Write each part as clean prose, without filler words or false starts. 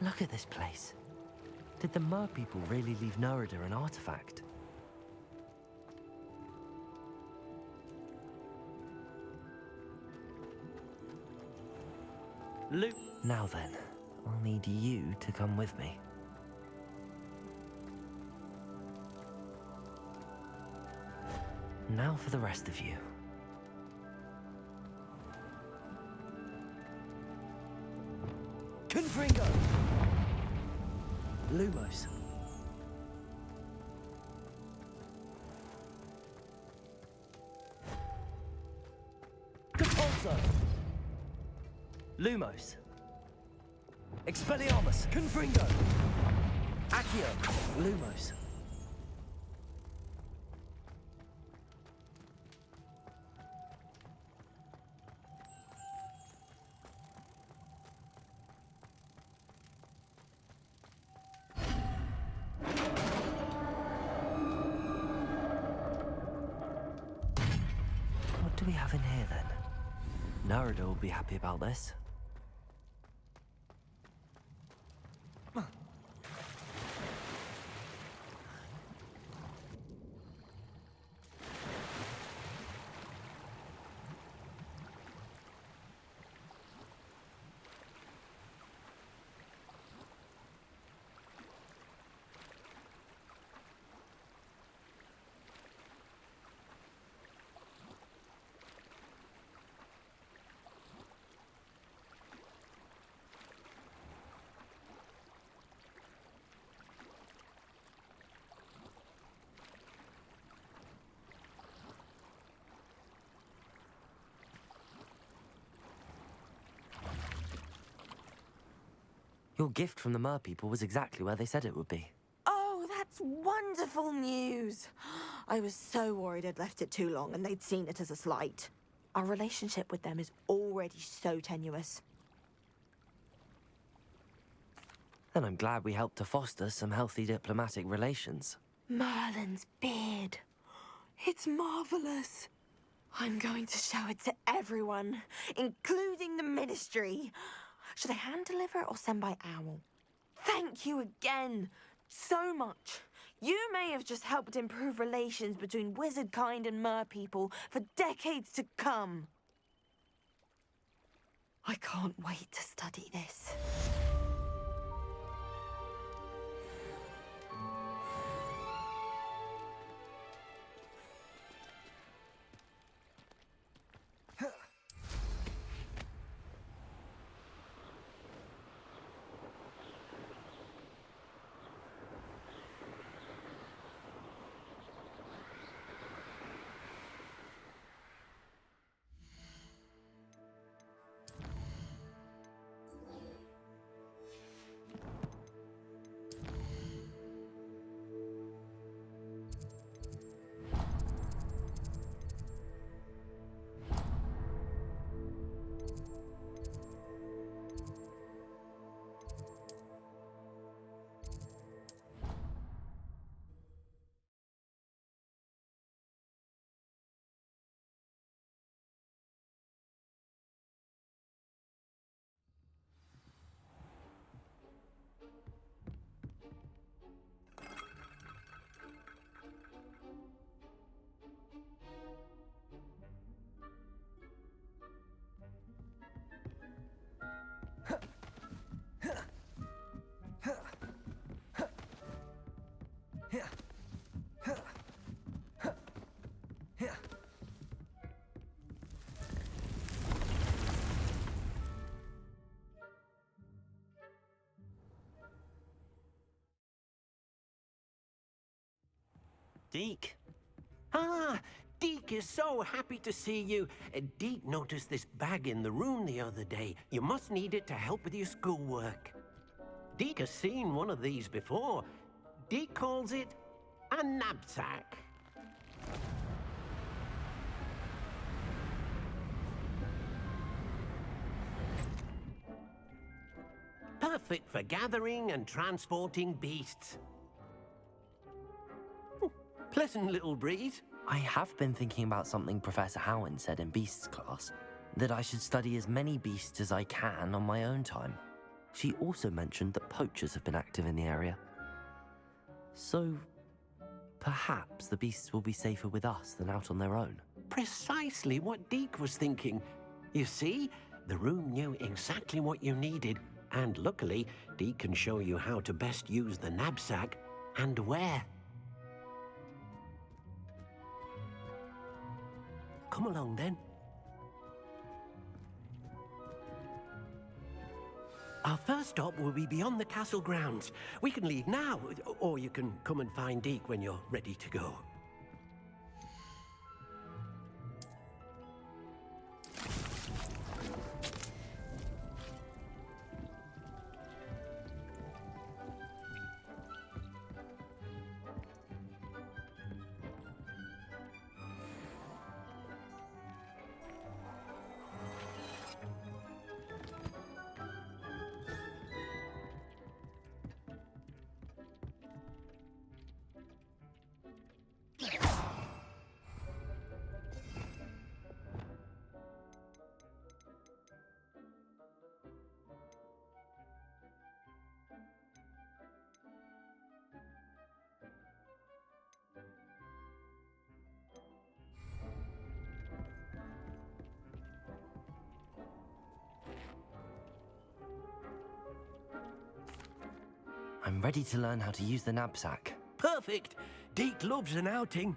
Look at this place. Did the mer people really leave Nerida an artifact? Luke. Now then, I'll need you to come with me. Now for the rest of you. Confringo! Lumos. Compulso! Lumos. Expelliarmus! Confringo! Accio! Lumos. What do we have in here then? Nerida will be happy about this. Your gift from the mer people was exactly where they said it would be. Oh, that's wonderful news. I was so worried I'd left it too long and they'd seen it as a slight. Our relationship with them is already so tenuous. Then I'm glad we helped to foster some healthy diplomatic relations. Merlin's beard. It's marvelous. I'm going to show it to everyone, including the Ministry. Should I hand deliver or send by owl? Thank you again so much. You may have just helped improve relations between wizard kind and mer people for decades to come. I can't wait to study this. Deke. Ah, Deke is so happy to see you. Deke noticed this bag in the room the other day. You must need it to help with your schoolwork. Deke has seen one of these before. Deke calls it a knapsack. Perfect for gathering and transporting beasts. Pleasant little breeze. I have been thinking about something Professor Howard said in Beasts class, that I should study as many beasts as I can on my own time. She also mentioned that poachers have been active in the area. So, perhaps the beasts will be safer with us than out on their own. Precisely what Deke was thinking. You see, the room knew exactly what you needed, and luckily, Deke can show you how to best use the knapsack and where. Come along then. Our first stop will be beyond the castle grounds. We can leave now, or you can come and find Deke when you're ready to go. I'm ready to learn how to use the knapsack. Perfect! Deke loves an outing.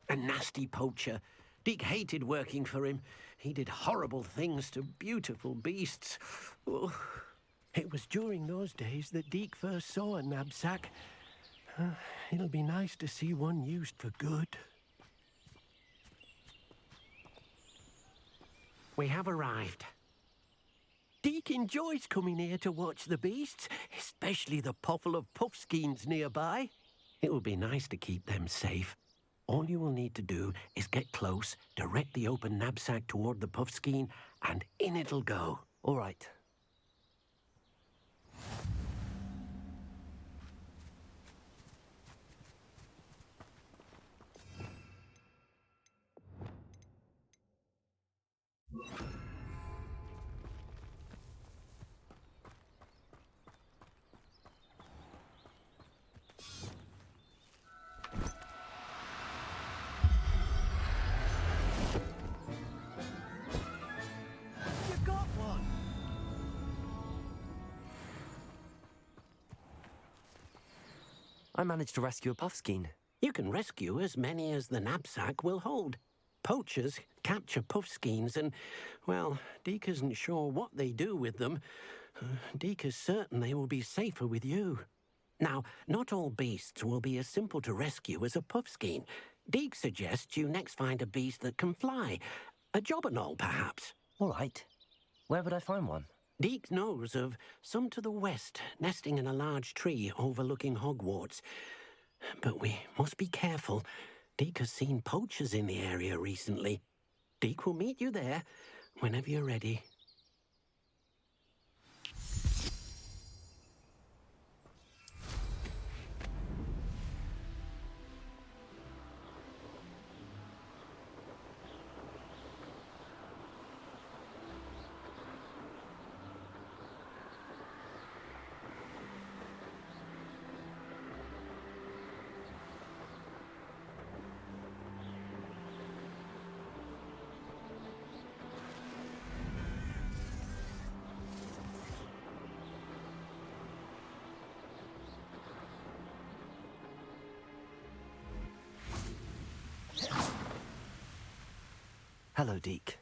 A nasty poacher. Deke hated working for him. He did horrible things to beautiful beasts. Oh, it was during those days that Deke first saw a knapsack. It'll be nice to see one used for good. We have arrived. Deke enjoys coming here to watch the beasts, especially the potful of puffskeins nearby. It will be nice to keep them safe. All you will need to do is get close, direct the open knapsack toward the puffskein, and in it'll go. All right. I managed to rescue a puffskein. You can rescue as many as the knapsack will hold. Poachers capture puffskeins and, well, Deke isn't sure what they do with them. Deke is certain they will be safer with you. Now, not all beasts will be as simple to rescue as a puffskein. Deke suggests you next find a beast that can fly. A jobberknoll, perhaps. All right. Where would I find one? Deke knows of some to the west, nesting in a large tree overlooking Hogwarts. But we must be careful. Deke has seen poachers in the area recently. Deke will meet you there whenever you're ready. Hello, Deke.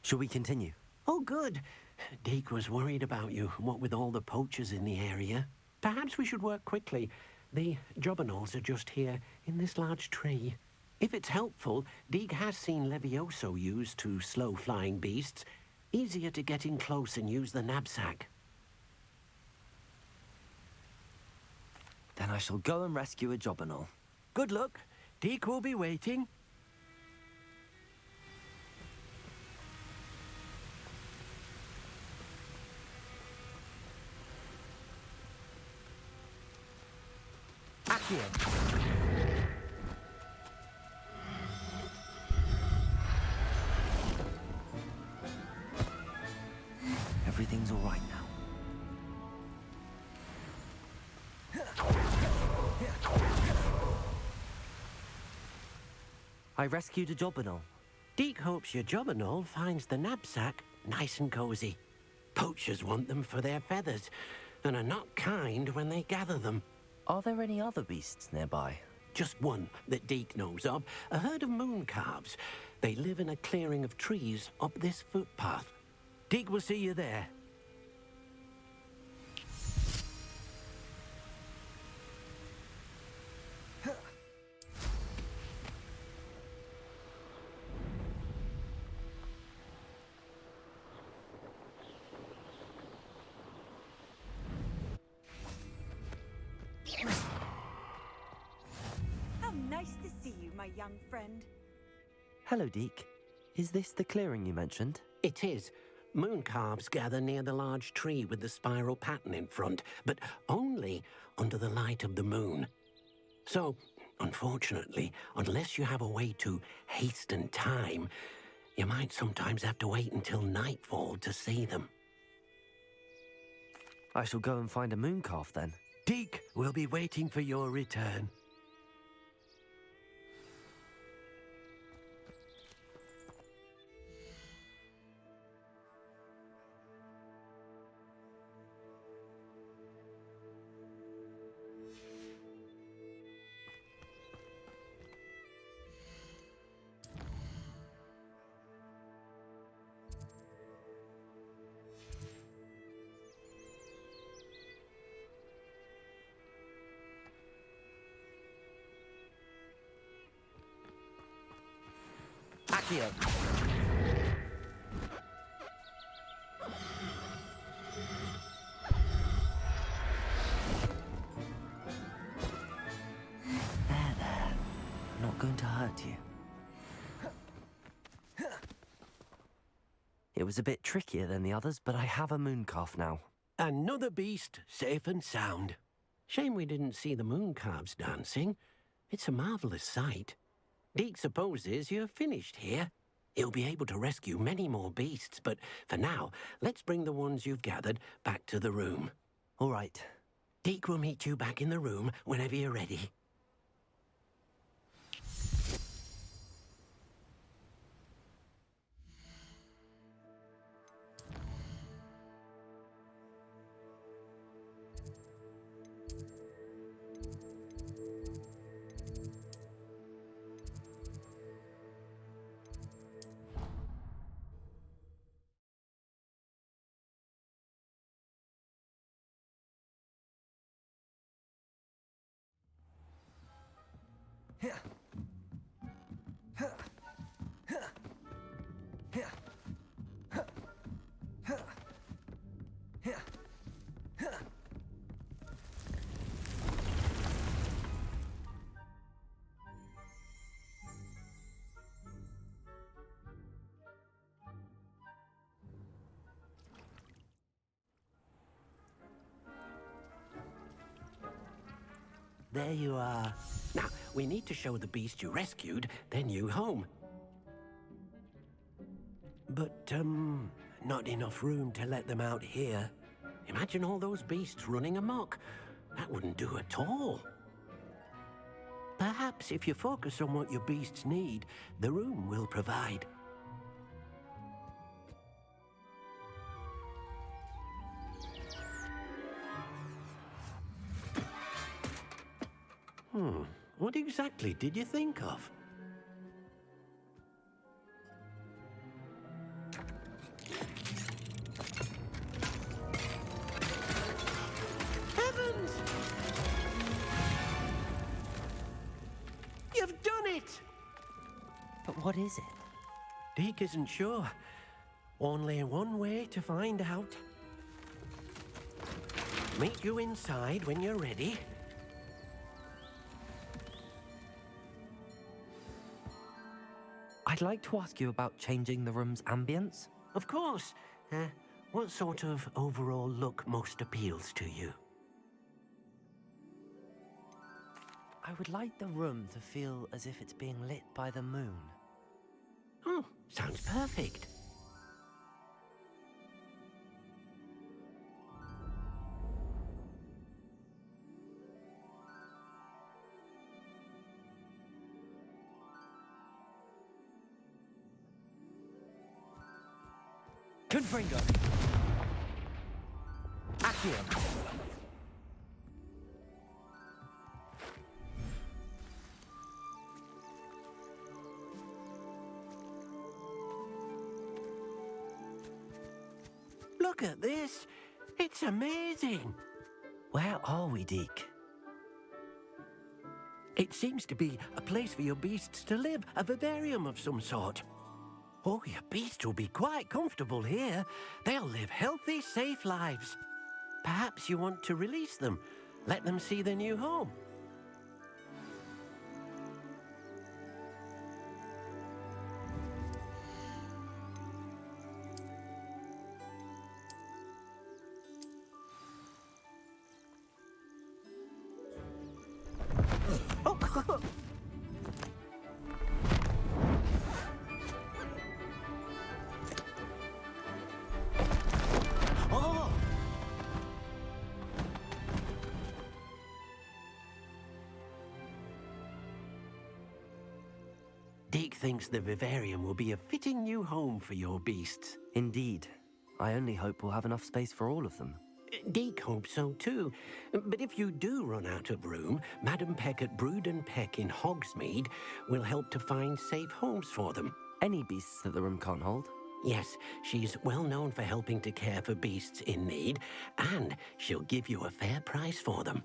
Shall we continue? Oh, good. Deke was worried about you, what with all the poachers in the area. Perhaps we should work quickly. The jobberknolls are just here, in this large tree. If it's helpful, Deke has seen Levioso used to slow flying beasts. Easier to get in close and use the knapsack. Then I shall go and rescue a jobberknoll. Good luck. Deke will be waiting. Accio. Everything's all right now. I rescued a Jobberknoll. Deke hopes your Jobberknoll finds the knapsack nice and cozy. Poachers want them for their feathers, and are not kind when they gather them. Are there any other beasts nearby? Just one that Deke knows of, a herd of moon calves. They live in a clearing of trees up this footpath. Deke will see you there. How nice to see you, my young friend. Hello, Deke. Is this the clearing you mentioned? It is. Moon calves gather near the large tree with the spiral pattern in front, but only under the light of the moon. So, unfortunately, unless you have a way to hasten time, you might sometimes have to wait until nightfall to see them. I shall go and find a moon calf then. Deke will be waiting for your return. Accio. There. I'm not going to hurt you. It was a bit trickier than the others, but I have a moon calf now. Another beast, safe and sound. Shame we didn't see the moon calves dancing. It's a marvelous sight. Deke supposes you're finished here. He'll be able to rescue many more beasts, but for now, let's bring the ones you've gathered back to the room. All right. Deke will meet you back in the room whenever you're ready. There you are. Now, we need to show the beast you rescued their new home. But, not enough room to let them out here. Imagine all those beasts running amok. That wouldn't do at all. Perhaps if you focus on what your beasts need, the room will provide. What exactly did you think of? Heavens! You've done it! But what is it? Deke isn't sure. Only one way to find out. Meet you inside when you're ready. I'd like to ask you about changing the room's ambience. Of course. What sort of overall look most appeals to you? I would like the room to feel as if it's being lit by the moon. Oh, sounds perfect. Confringo! Accio! Look at this. It's amazing. Where are we, Deke? It seems to be a place for your beasts to live, a vivarium of some sort. Oh, your beasts will be quite comfortable here. They'll live healthy, safe lives. Perhaps you want to release them, let them see their new home. Deke thinks the vivarium will be a fitting new home for your beasts. Indeed. I only hope we'll have enough space for all of them. Deke hopes so too. But if you do run out of room, Madam Peck at Brood and Peck in Hogsmeade will help to find safe homes for them. Any beasts that the room can't hold? Yes, she's well known for helping to care for beasts in need, and she'll give you a fair price for them.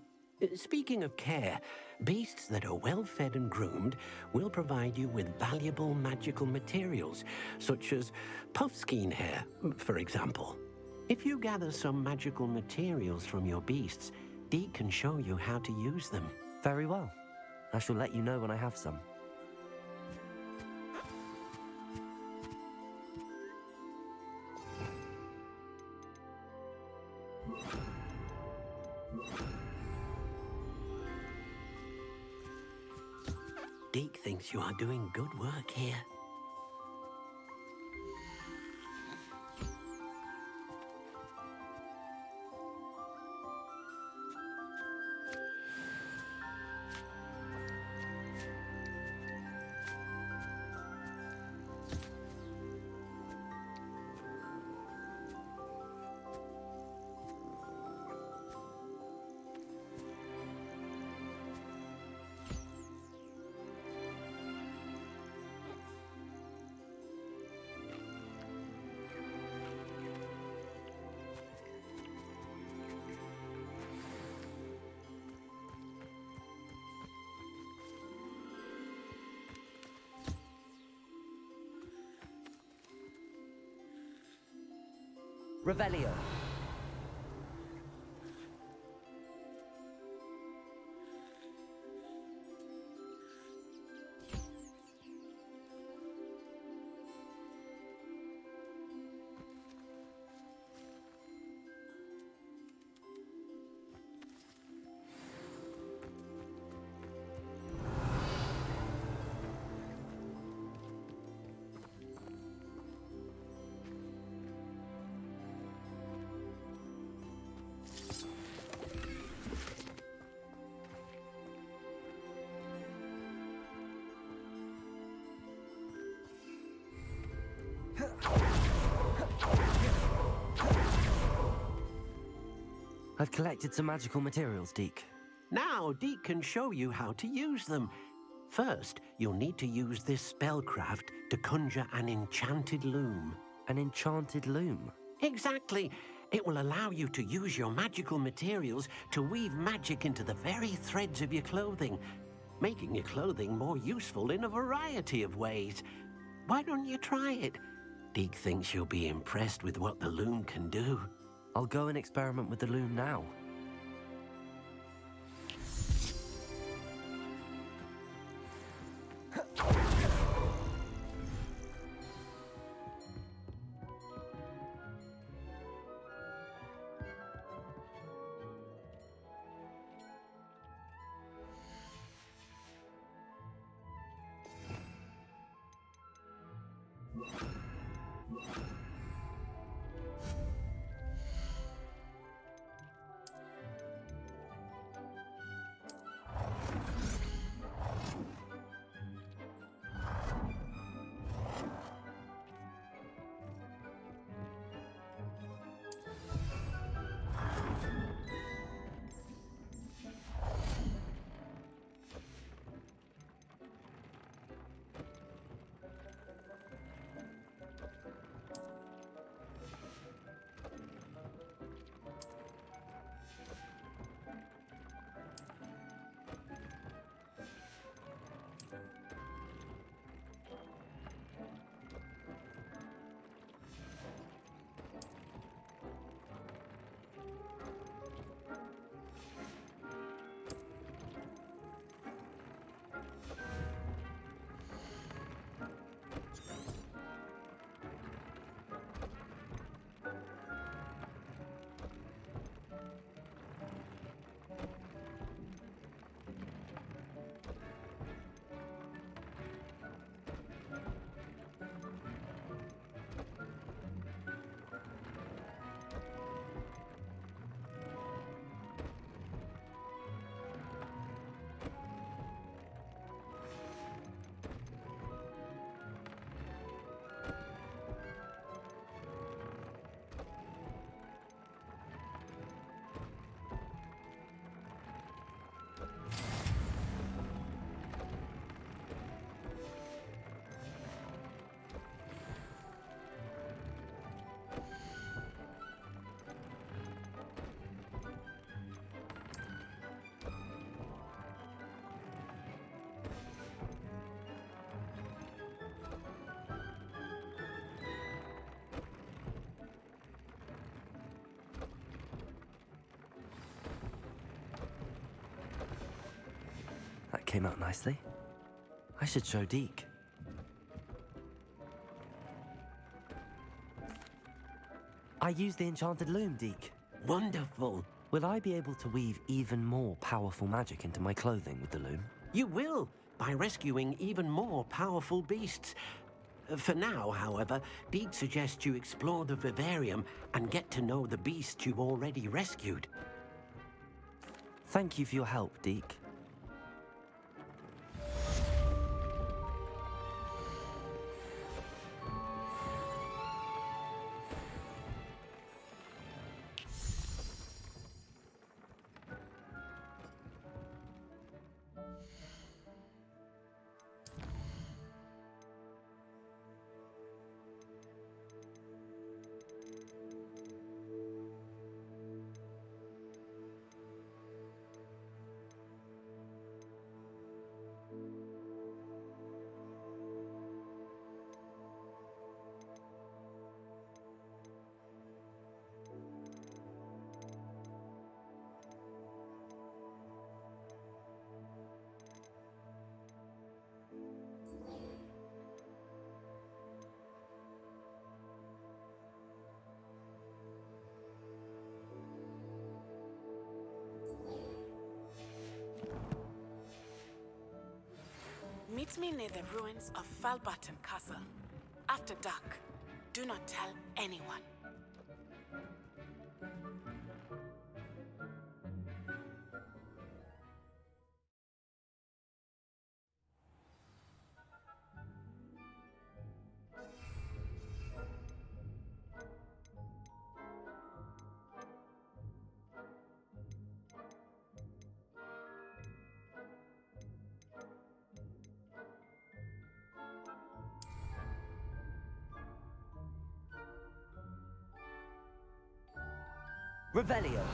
Speaking of care, beasts that are well fed and groomed will provide you with valuable magical materials, such as puffskein hair, for example. If you gather some magical materials from your beasts, Deke can show you how to use them. Very well. I shall let you know when I have some. Deke thinks you are doing good work here. Revelio. I've collected some magical materials, Deke. Now Deke can show you how to use them. First, you'll need to use this spellcraft to conjure an enchanted loom. An enchanted loom? Exactly. It will allow you to use your magical materials to weave magic into the very threads of your clothing, making your clothing more useful in a variety of ways. Why don't you try it? Deke thinks you'll be impressed with what the loom can do. I'll go and experiment with the loom now. came out nicely. I should show Deke. I used the enchanted loom, Deke. Wonderful. Will I be able to weave even more powerful magic into my clothing with the loom? You will, by rescuing even more powerful beasts. For now, however, Deke suggests you explore the vivarium and get to know the beasts you've already rescued. Thank you for your help, Deke. Meet me near the ruins of Falbutton Castle. After dark. Do not tell anyone. Revelio.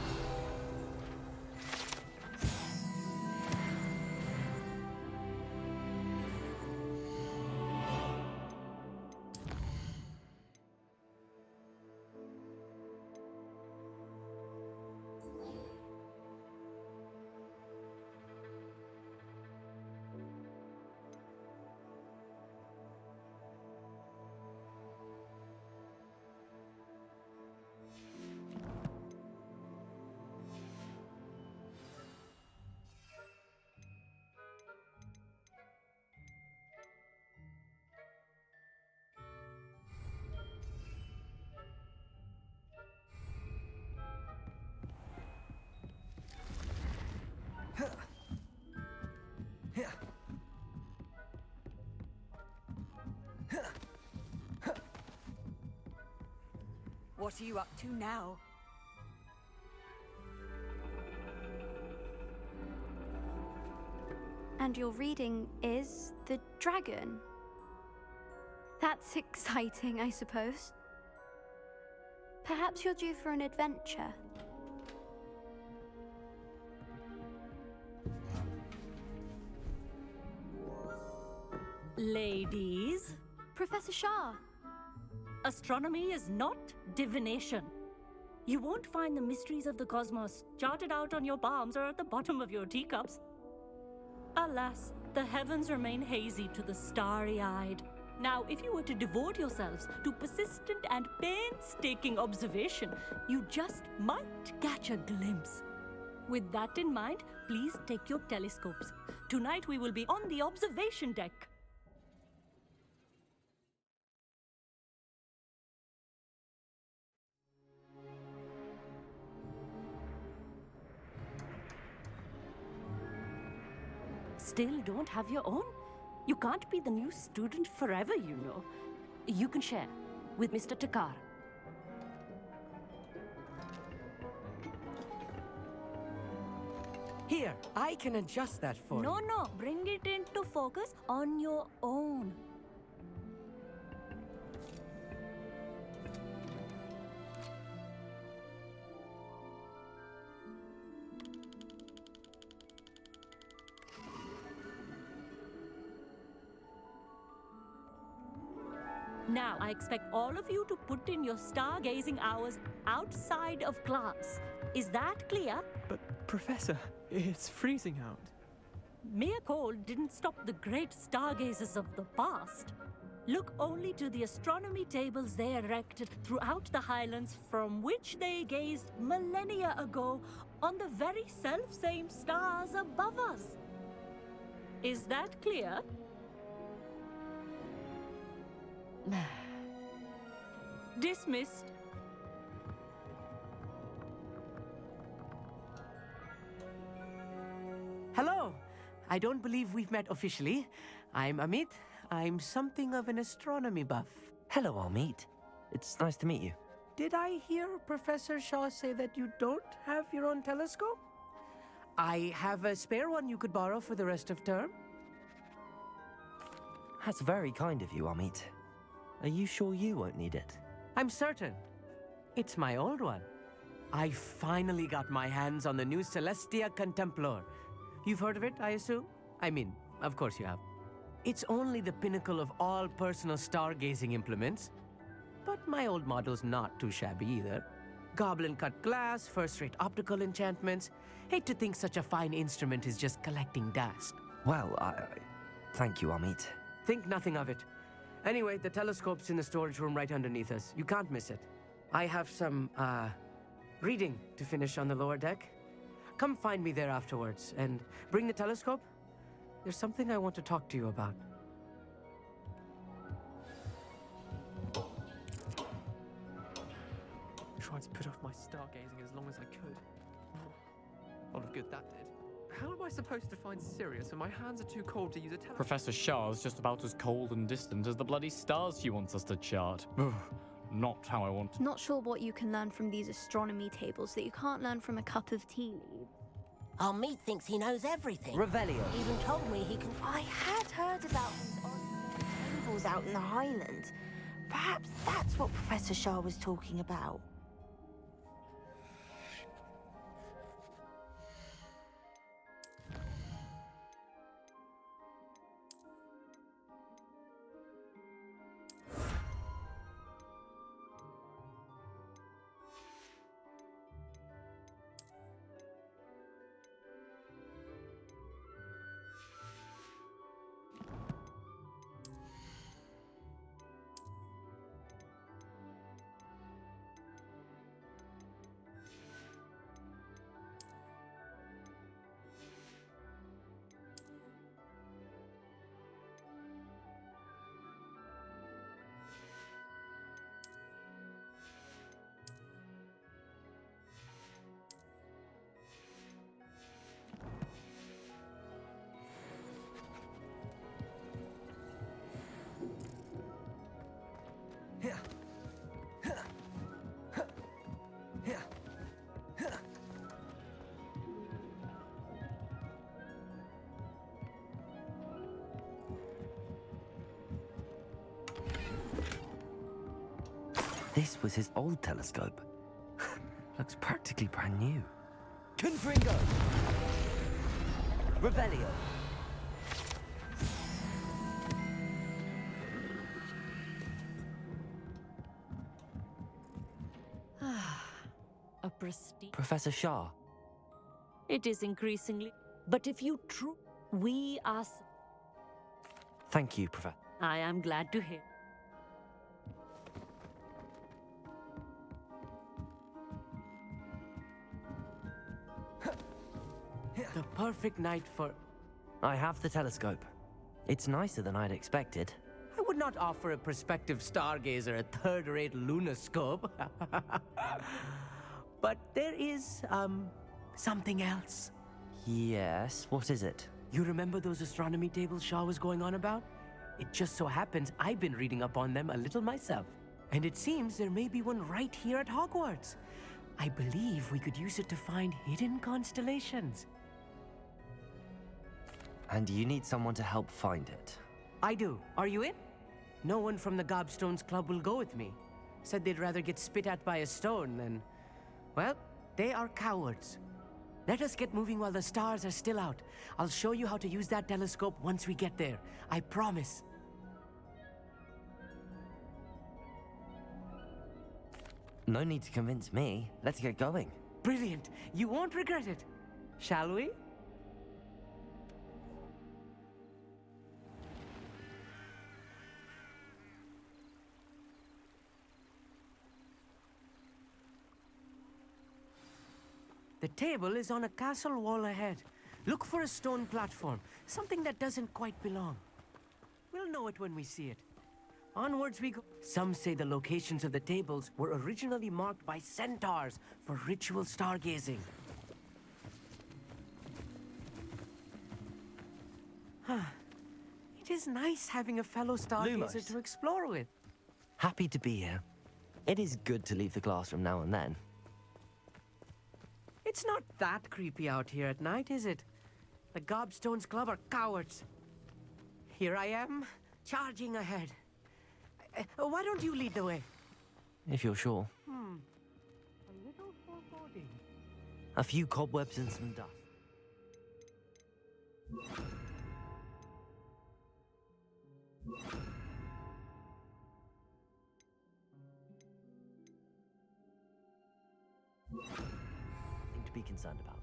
What are you up to now? And your reading is The Dragon. That's exciting, I suppose. Perhaps you're due for an adventure. Ladies, Professor Shah. astronomy is not divination. You won't find the mysteries of the cosmos charted out on your palms or at the bottom of your teacups. Alas, the heavens remain hazy to the starry-eyed. Now, if you were to devote yourselves to persistent and painstaking observation, you just might catch a glimpse. With that in mind, please take your telescopes. Tonight we will be on the observation deck. Still don't have your own? You can't be the new student forever, you know. You can share with Mr. Takar. Here, I can adjust that for you. No, bring it into focus on your own. Now, I expect all of you to put in your stargazing hours outside of class. Is that clear? But, Professor, it's freezing out. mere cold didn't stop the great stargazers of the past. Look only to the astronomy tables they erected throughout the Highlands, from which they gazed millennia ago on the very self-same stars above us. Is that clear? Dismissed. Hello. I don't believe we've met officially. I'm Amit. I'm something of an astronomy buff. Hello, Amit. It's nice to meet you. Did I hear Professor Shaw say that you don't have your own telescope? I have a spare one you could borrow for the rest of term. That's very kind of you, Amit. Are you sure you won't need it? I'm certain. It's my old one. I finally got my hands on the new Celestia Contemplor. You've heard of it, I assume? I mean, of course you have. It's only the pinnacle of all personal stargazing implements. But my old model's not too shabby either. Goblin-cut glass, first-rate optical enchantments. Hate to think such a fine instrument is just collecting dust. Well, thank you, Amit. Think nothing of it. Anyway, the telescope's in the storage room right underneath us. You can't miss it. I have some, reading to finish on the lower deck. Come find me there afterwards, and bring the telescope. There's something I want to talk to you about. Tried to put off my stargazing as long as I could. A lot of good that did. How am I supposed to find Sirius when my hands are too cold to use a telescope? Professor Shah's just about as cold and distant as the bloody stars she wants us to chart. Ugh, not how I want. Not sure what you can learn from these astronomy tables that you can't learn from a cup of tea leaves. Our meat thinks he knows everything. Revelio. Even told me he can... I had heard about these odd tables out in the Highlands. Perhaps that's what Professor Shah was talking about. This was his old telescope. Looks practically brand new. Confringo! Revelio. A prestige. Professor Shah. It is increasingly. But if you we are. Thank you, Professor. I am glad to hear. The perfect night for... I have the telescope. It's nicer than I'd expected. I would not offer a prospective stargazer a third-rate lunoscope. But there is, something else. Yes, what is it? You remember those astronomy tables Shaw was going on about? It just so happens I've been reading up on them a little myself. And it seems there may be one right here at Hogwarts. I believe we could use it to find hidden constellations. And you need someone to help find it. I do. Are you in? No one from the Gobstones Club will go with me. Said they'd rather get spit at by a stone than... Well, they are cowards. Let us get moving while the stars are still out. I'll show you how to use that telescope once we get there. I promise. No need to convince me. Let's get going. Brilliant. You won't regret it. Shall we? table is on a castle wall ahead. Look for a stone platform, something that doesn't quite belong. We'll know it when we see it. Onwards we go. Some say the locations of the tables were originally marked by centaurs for ritual stargazing. It is nice having a fellow stargazer Lumos. to explore with. Happy to be here. It is good to leave the classroom now and then. It's not that creepy out here at night, is it? The Gobstones Club are cowards. Here I am, charging ahead. Why don't you lead the way? If you're sure. A little foreboding. A few cobwebs and some dust. Nothing to be concerned about.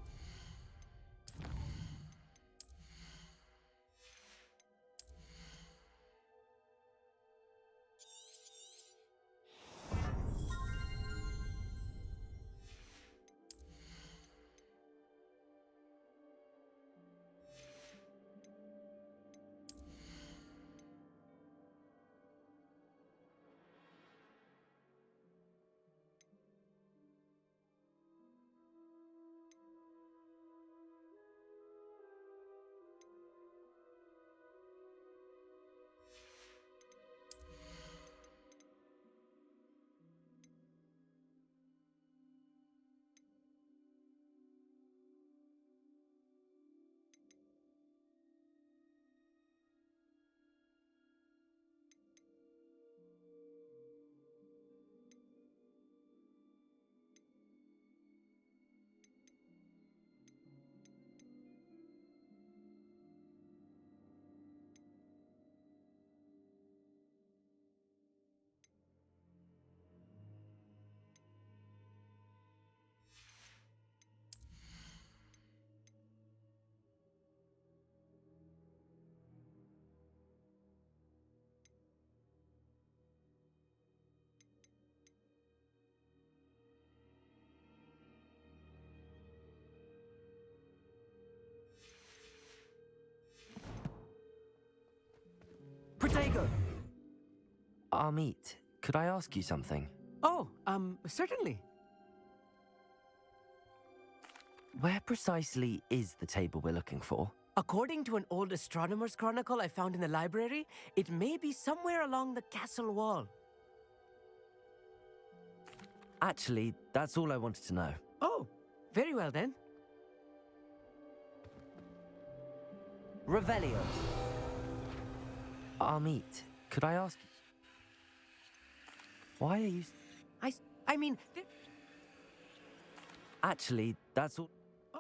Protego! Amit, could I ask you something? Oh, certainly. Where precisely is the table we're looking for? According to an old astronomer's chronicle I found in the library, it may be somewhere along the castle wall. Actually, that's all I wanted to know. Oh, very well then. Revelio. Amit, could I ask... Why are you... I mean... Actually, that's all... Oh.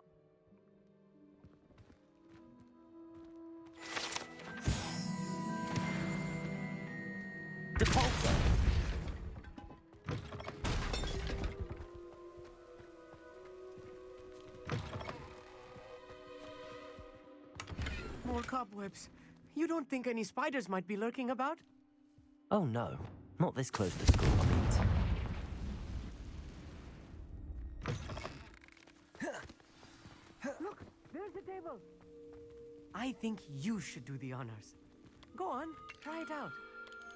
Depulso! More cobwebs. You don't think any spiders might be lurking about? Oh no, not this close to school, Amit. Look, there's the table. I think you should do the honors. Go on, try it out.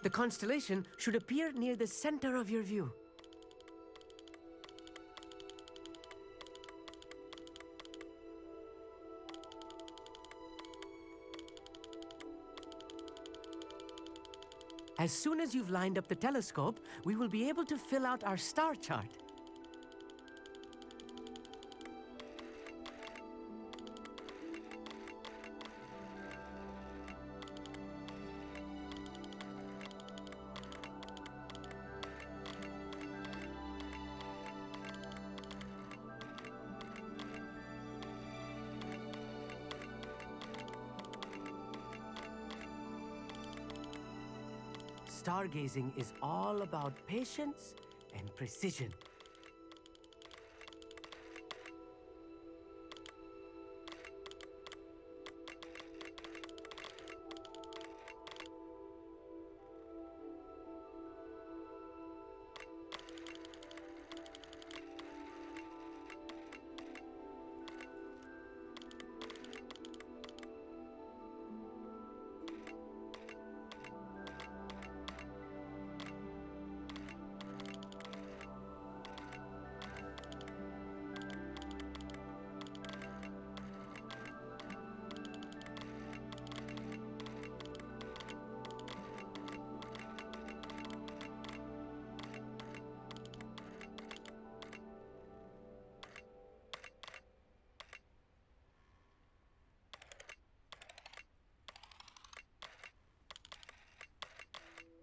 The constellation should appear near the center of your view. As soon as you've lined up the telescope, we will be able to fill out our star chart. Stargazing is all about patience and precision.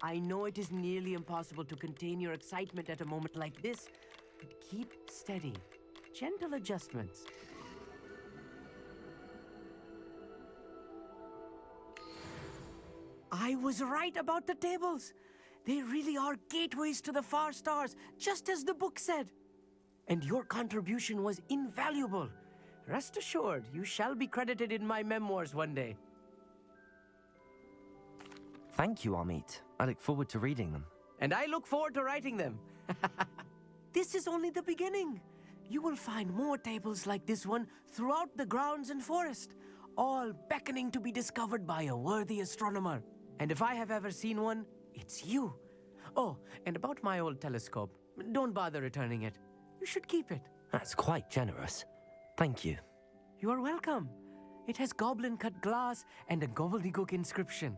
I know it is nearly impossible to contain your excitement at a moment like this, but keep steady. Gentle adjustments. I was right about the tables. They really are gateways to the far stars, just as the book said. And your contribution was invaluable. Rest assured, you shall be credited in my memoirs one day. Thank you, Amit. I look forward to reading them. And I look forward to writing them. This is only the beginning. You will find more tables like this one throughout the grounds and forest, all beckoning to be discovered by a worthy astronomer. And if I have ever seen one, it's you. Oh, and about my old telescope, don't bother returning it. You should keep it. That's quite generous. Thank you. You are welcome. It has goblin-cut glass and a gobbledygook inscription.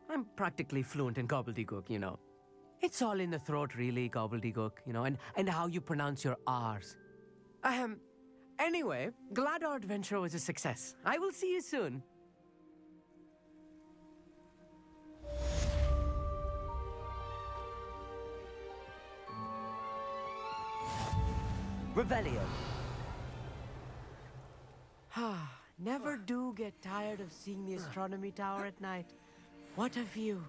I'm practically fluent in gobbledygook, you know. It's all in the throat, really, gobbledygook, you know, and how you pronounce your R's. Anyway, glad our adventure was a success. I will see you soon. Revelio. Never do get tired of seeing the astronomy tower at night. What a view.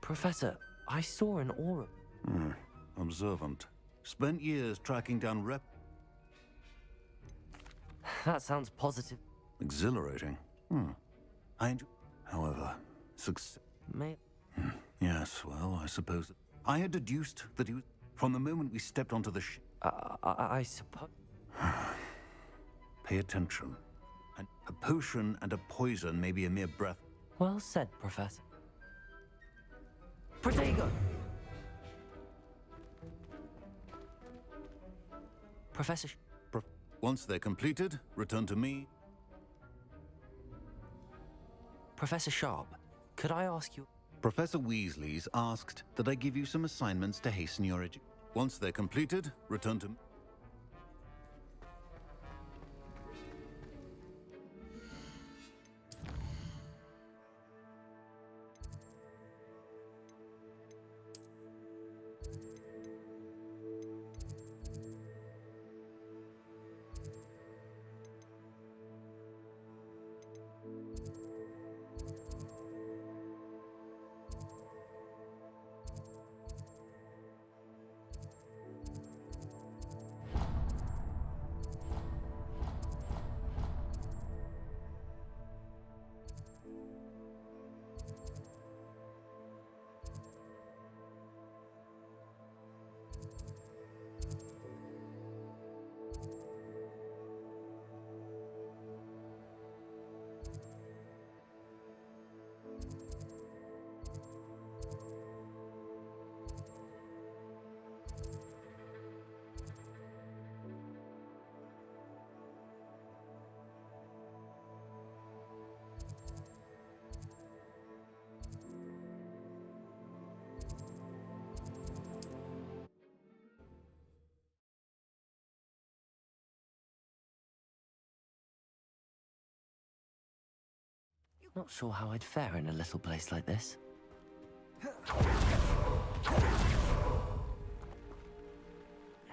Professor, I saw an aura. Observant. Spent years tracking down That sounds positive. Exhilarating. I enjoy... However, success... Yes, well, I suppose... I had deduced that he was... From the moment we stepped onto the ship... I suppose... Pay attention. A potion and a poison may be a mere breath. Well said, Professor. Protego! Professor... Once they're completed, return to me. Professor Sharp, could I ask you... Professor Weasley's asked that I give you some assignments to hasten your education. Once they're completed, return to me. Not sure how I'd fare in a little place like this.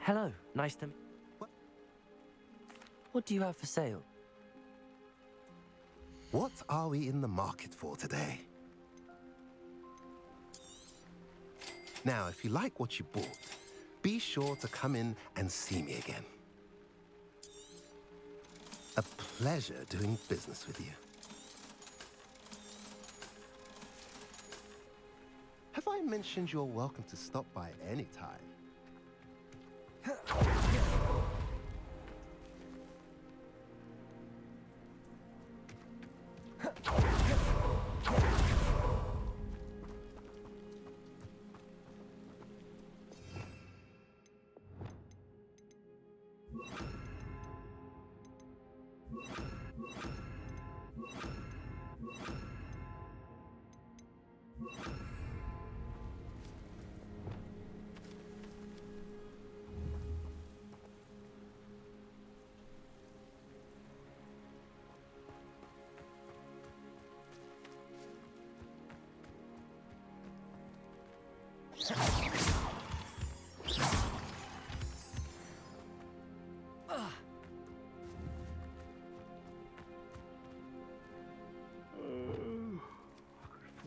Hello, nice to... What do you have for sale? What are we in the market for today? Now, if you like what you bought, be sure to come in and see me again. A pleasure doing business with you. Have I mentioned you're welcome to stop by any time?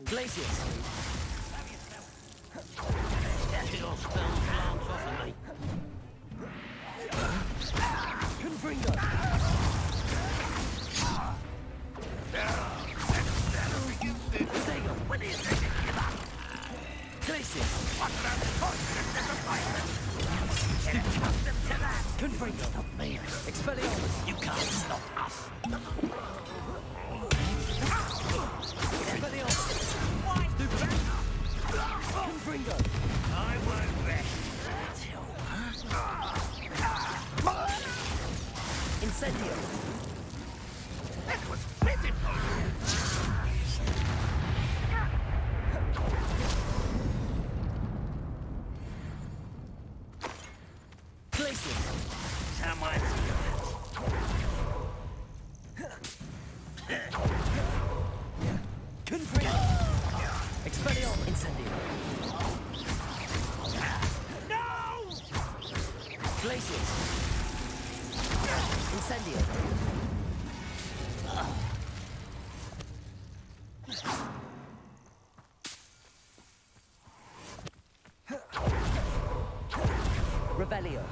Glacius! Get your spell glance off of me. Confringo! Protego! When do you think you give up? Glacius! Confringo! Stop me! Expelliarmus! You can't stop us! Expelliarmus! Confringo! I won't rest Incendio! That was pitiful. Glacius! Someone Confringo! Expelliarmus! Incendio! No! Glacius! Incendio! Revelio!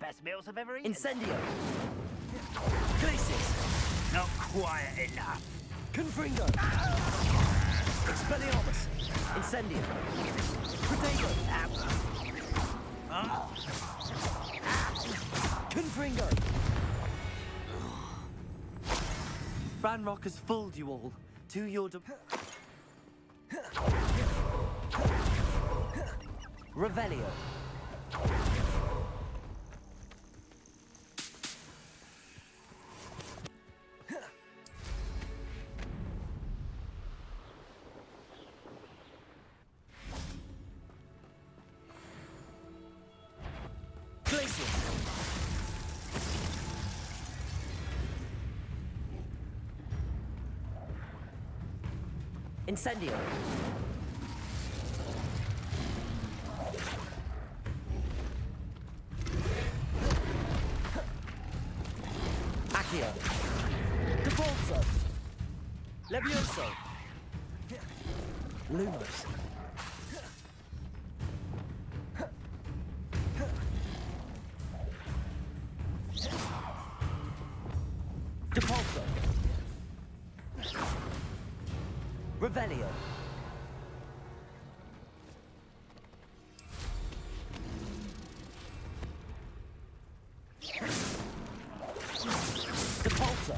Best meals I've ever eaten. Incendio! Glacius! Not quiet enough. Confringo! Expelliarmus! Incendio! Protego! Confringo! Ranrock has fooled you all. To your Revelio! Incendio! Accio! Depulso! Levioso! Lumos! Depulso! Revelio! Depulso!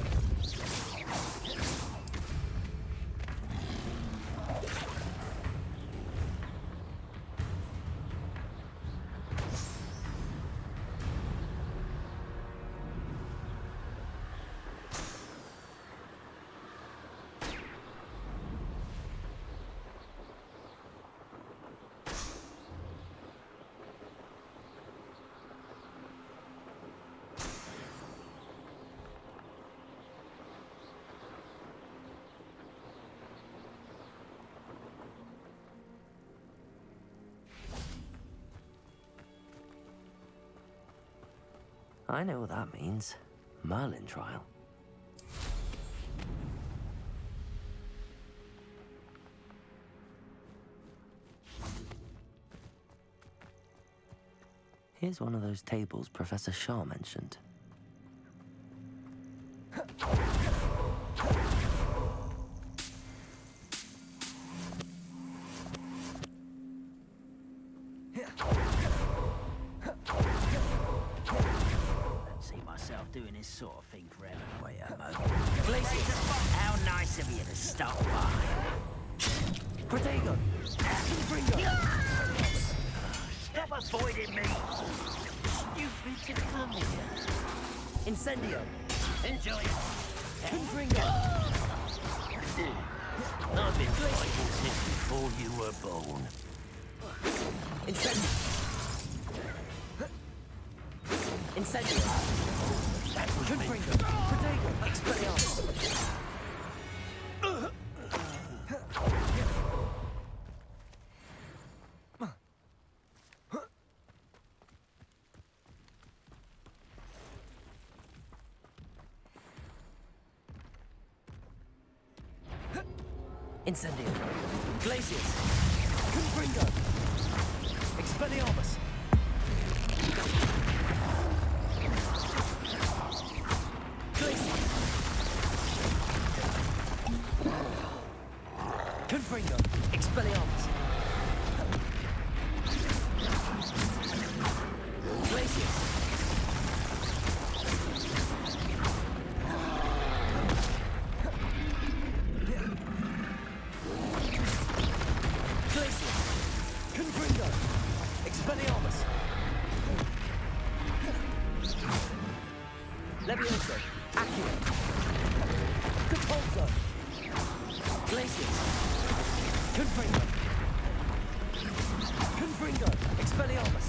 I know what that means. Merlin trial. Here's one of those tables Professor Shah mentioned. See myself doing this sort of thing forever. Wait a moment. Glacius, how nice of you to stop by. Protego! Stop avoiding me! Stupid to come here. Incendio! Enjoy it. Confringo! I've been fighting since before you were born. Incendio! Incendio! That was Confringo! Protego! Expelliarmus! Incendio! Glacius! Confringo! Expelliarmus! Glacius! Confringo! Expelliarmus! Glacius! Glacius! Confringo! Expelliarmus! Levioso! Accio! Capulso! Glacius! Confringo! Confringo! Expelliarmus!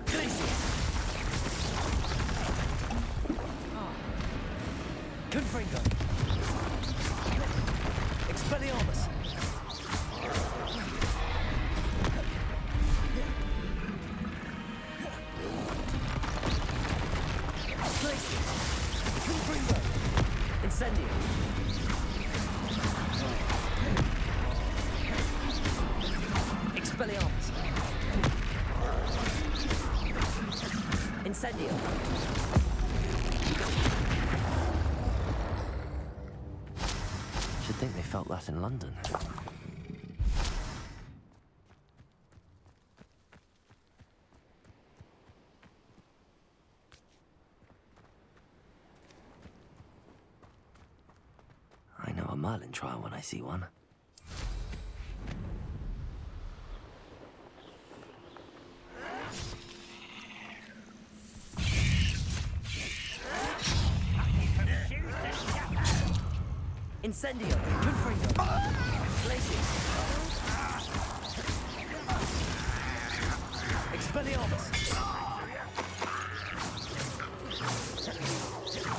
Glacius! Confringo! Expelliarmus! Glacius! Confringo! Incendio! Expelliarmus! Incendio! Should think they felt that in London. I know a Merlin trial when I see one. Incendio! Confringo! Glacius! Expelliarmus!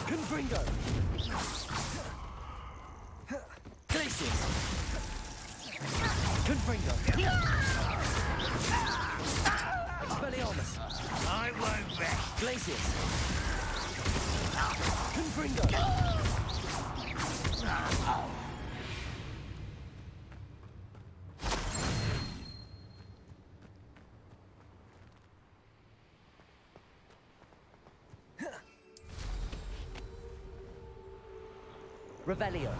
Confringo! Glacius! Confringo! Expelliarmus! I won't rest. Glacius! Confringo! Revelio.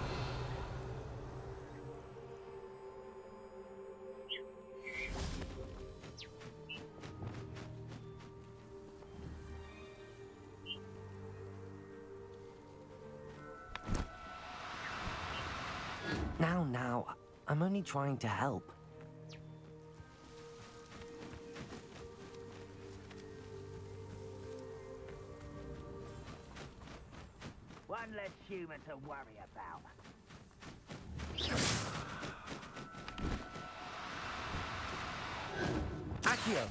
Now, I'm only trying to help. One less human to worry about. Accio!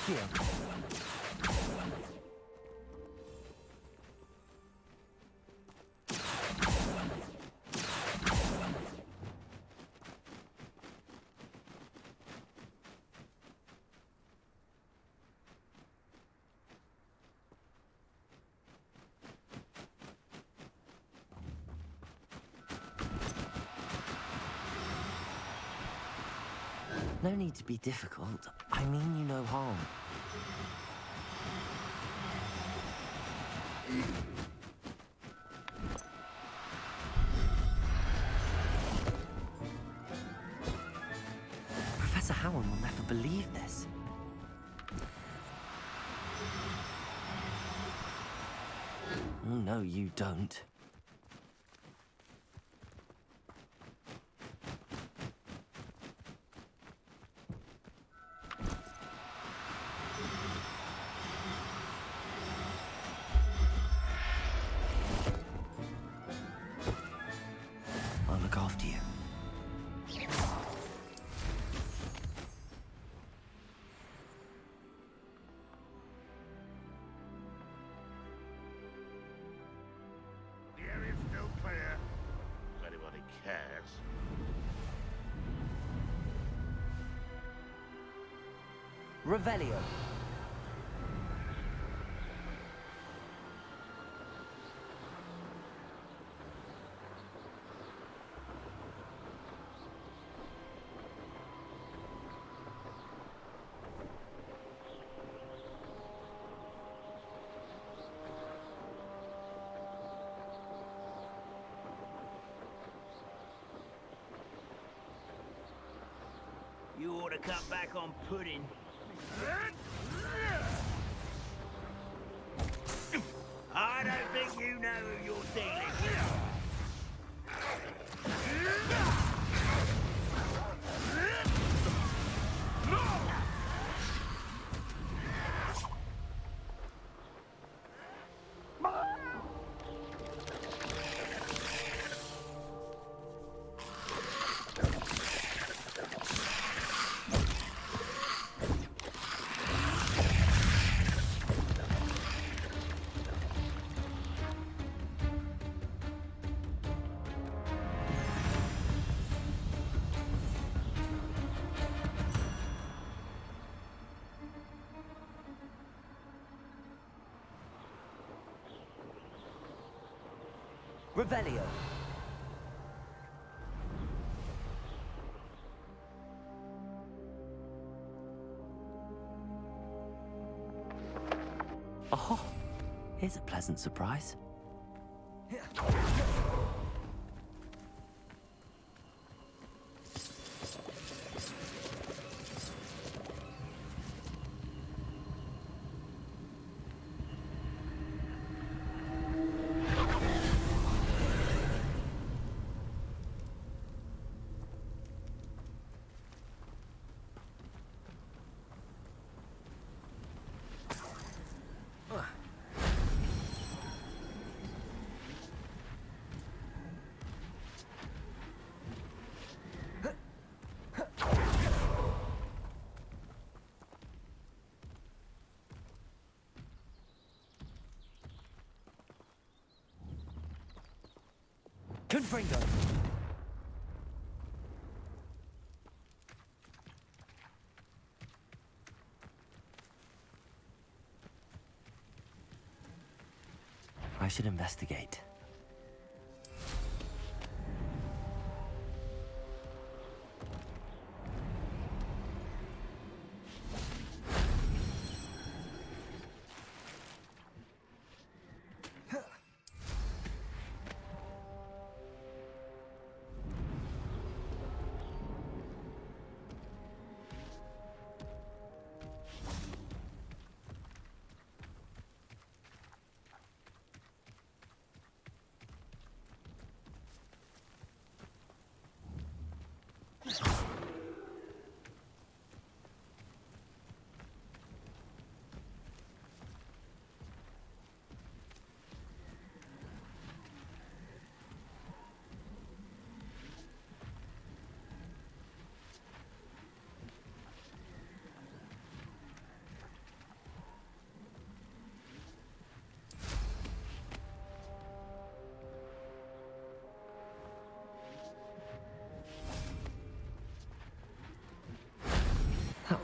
Thank you. No need to be difficult. I mean you no harm. Professor Howard will never believe this. Oh, no, you don't. I'll look after you. The area's still clear. If anybody cares. Revelio. You ought to cut back on pudding. I don't think you know who you're dealing with. Revelio. Oh, here's a pleasant surprise. Confringo. I should investigate.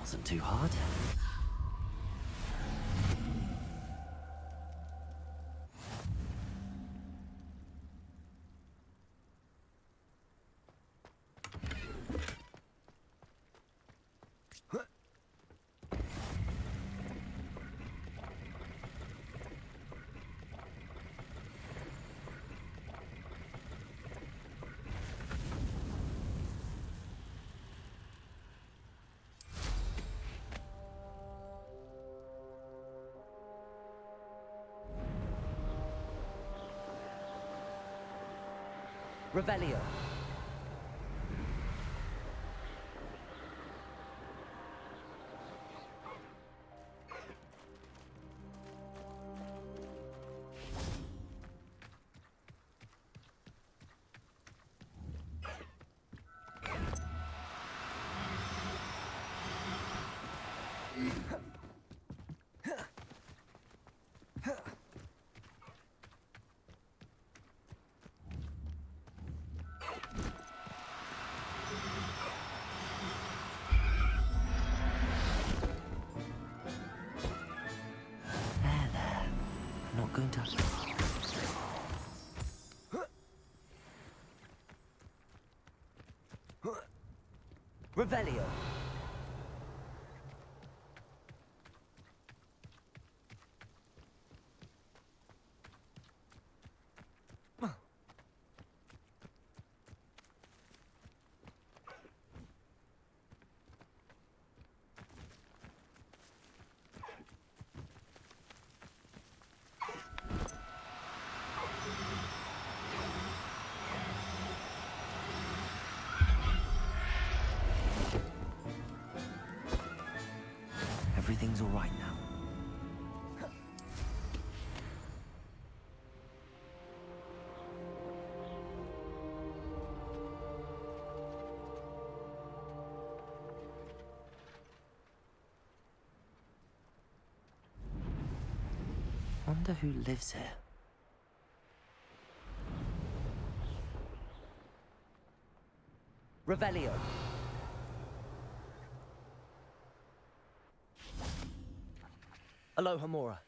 wasn't too hard. Revelio. Going to... Revelio. Everything's all right now. Wonder who lives here. Revelio. Aloha Mora.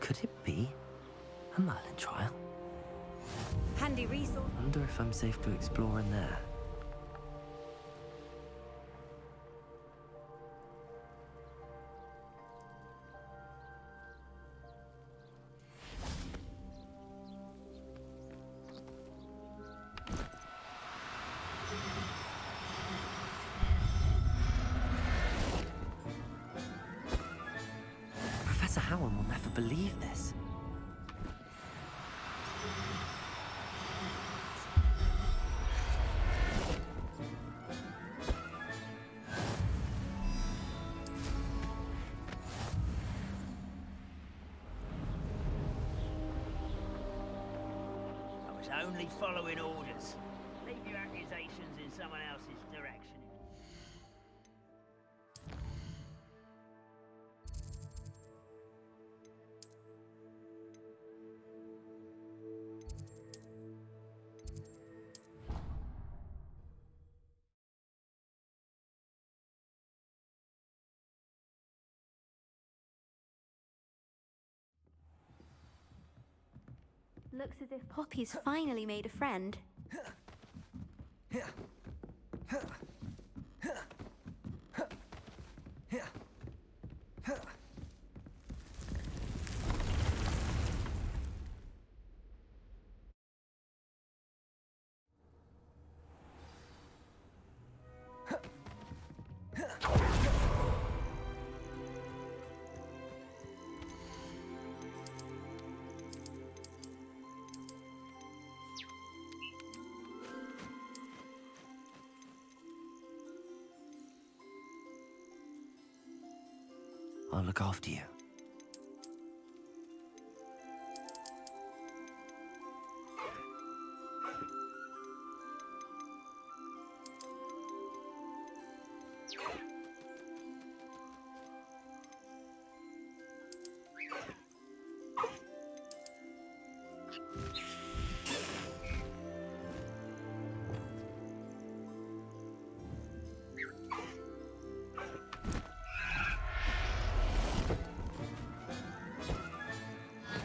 Could it be a Merlin trial? Handy resource. Wonder if I'm safe to explore in there. Professor Howard will never believe this. was only following orders. Leave your accusations in someone else's direction. Looks as if Poppy's finally made a friend. I'll look after you.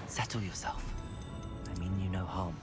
Settle yourself. I mean you no harm.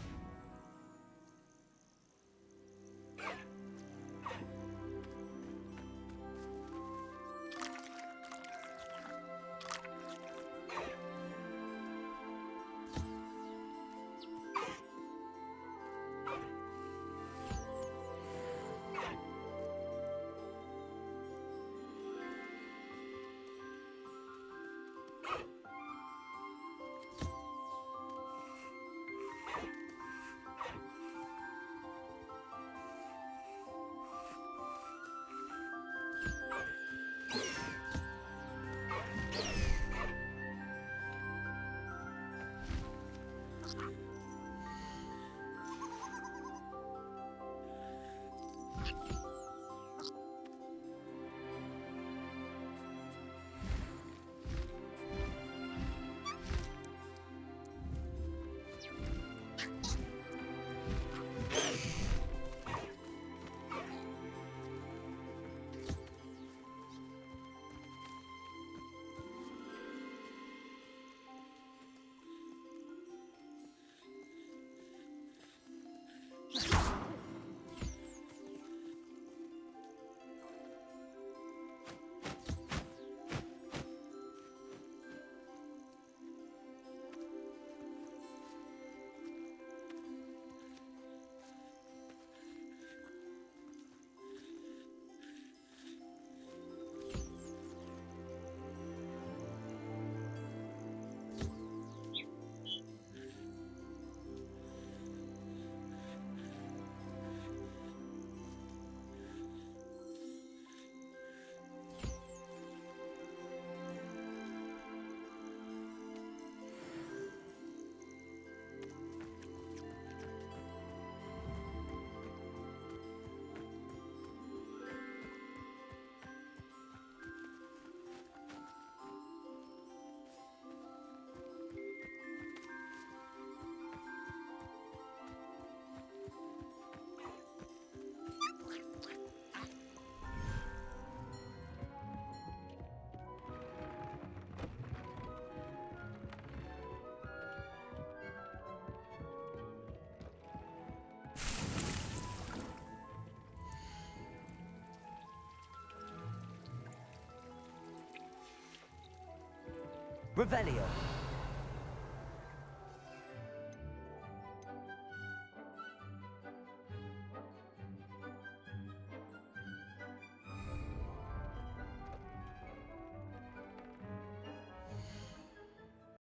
Revelio.